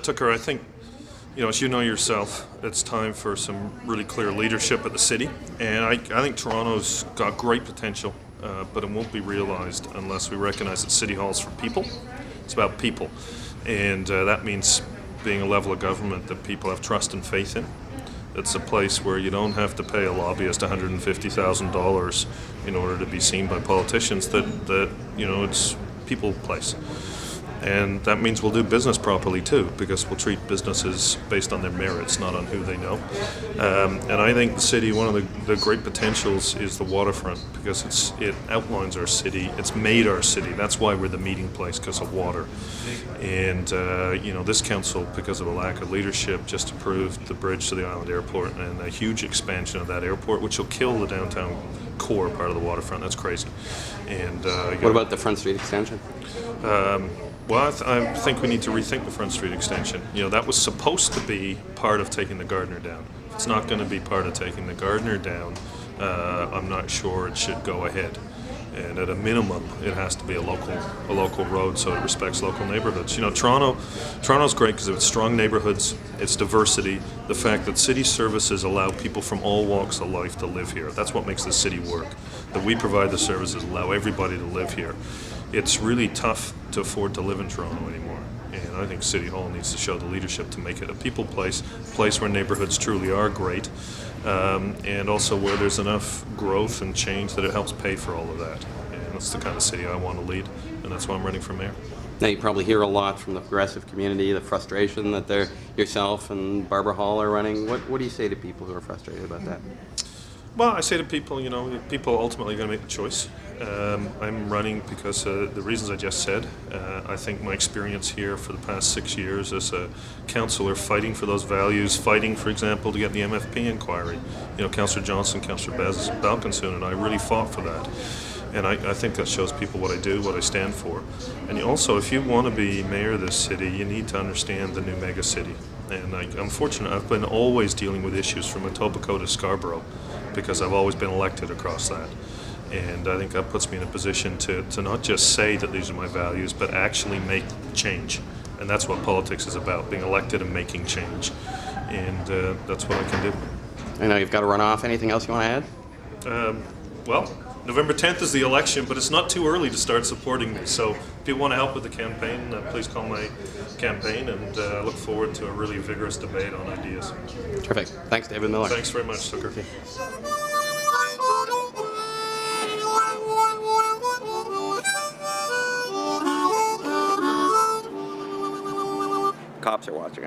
Tucker, I think, as you know yourself, it's time for some really clear leadership at the city. And I think Toronto's got great potential, but it won't be realized unless we recognize that City Hall's for people. It's about people. And that means being a level of government that people have trust and faith in. It's a place where you don't have to pay a lobbyist $150,000 in order to be seen by politicians. That it's people place. And that means we'll do business properly too, because we'll treat businesses based on their merits, not on who they know. And I think the city, one of the great potentials is the waterfront, because it outlines our city. It's made our city. That's why we're the meeting place, because of water. And this council, because of a lack of leadership, just approved the bridge to the Island Airport and a huge expansion of that airport, which will kill the downtown core part of the waterfront. That's crazy. And what about the Front Street extension? I think we need to rethink the Front Street extension. That was supposed to be part of taking the Gardner down. If it's not going to be part of taking the Gardner down, I'm not sure it should go ahead. And at a minimum, it has to be a local road, so it respects local neighborhoods. Toronto's great because of its strong neighborhoods, its diversity, the fact that city services allow people from all walks of life to live here. That's what makes the city work. That we provide the services, allow everybody to live here. It's really tough to afford to live in Toronto anymore. And I think City Hall needs to show the leadership to make it a people place, a place where neighborhoods truly are great, and also where there's enough growth and change that it helps pay for all of that. And that's the kind of city I want to lead, and that's why I'm running for mayor. Now, you probably hear a lot from the progressive community, the frustration that yourself and Barbara Hall are running. What do you say to people who are frustrated about that? Well, I say to people, people are ultimately going to make the choice. I'm running because the reasons I just said. I think my experience here for the past 6 years as a councillor fighting for those values, fighting, for example, to get the MFP inquiry. Councillor Johnson, Councillor Balkinsoon, and I really fought for that. And I think that shows people what I do, what I stand for. And also, if you want to be mayor of this city, you need to understand the new mega city. And I'm fortunate, I've been always dealing with issues from Etobicoke to Scarborough, because I've always been elected across that. And I think that puts me in a position to not just say that these are my values, but actually make change. And that's what politics is about, being elected and making change. And that's what I can do. I know you've got to run off. Anything else you want to add? November 10th is the election, but it's not too early to start supporting me. So if you want to help with the campaign, please call my campaign, and I look forward to a really vigorous debate on ideas. Terrific. Thanks, David Miller. Thanks very much, Tucker. Okay. Cops are watching us.